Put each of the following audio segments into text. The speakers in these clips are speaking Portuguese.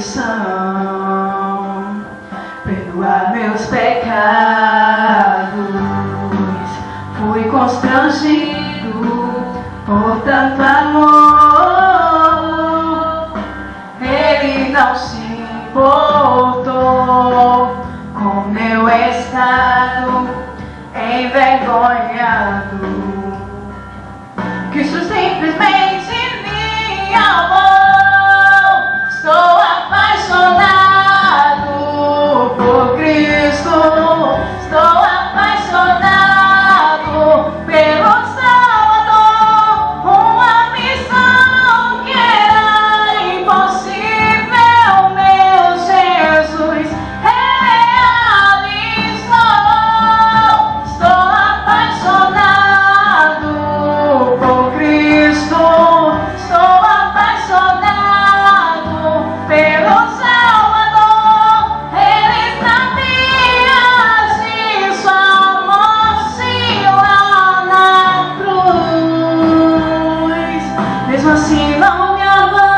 aflição, perdoar meus pecados. Fui constrangido por tanto amor. Ele não se importou com meu estado envergonhado. Cristo simplesmente me amou. Estou apaixonado por Cristo. Estou apaixonado pelo Salvador. Uma missão que era impossível, meu Jesus realizou. Estou apaixonado por Cristo. Estou apaixonado pelo Salvador. Ele sabia disso ao morrer lá na cruz. Mesmo assim não me abandonou.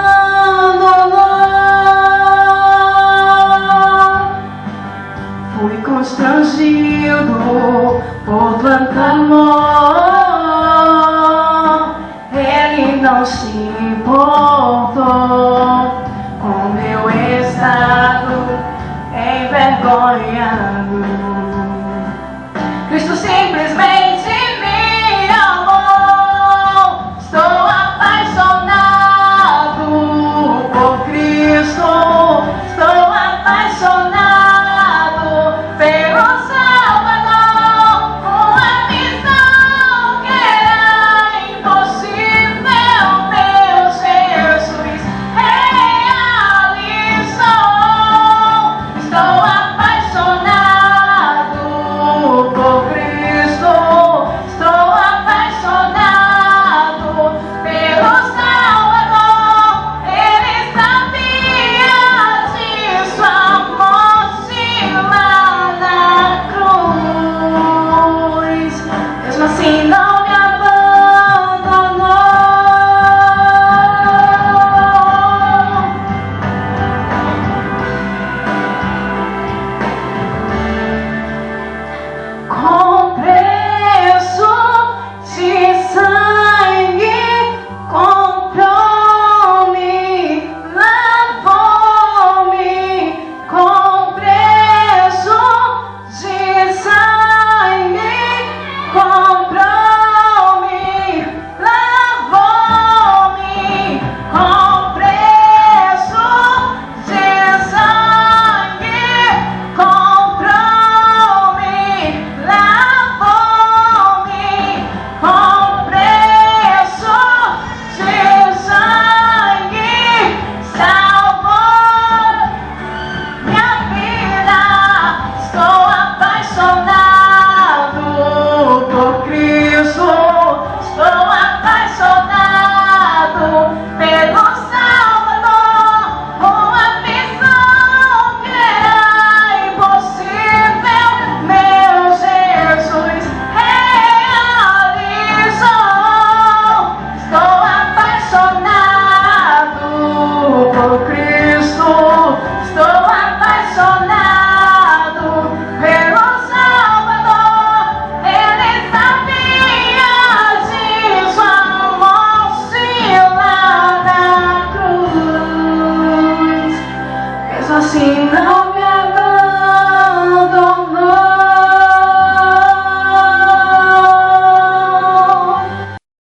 Fui constrangido por tanto amor. Ele não se importou com meu estado envergonhado.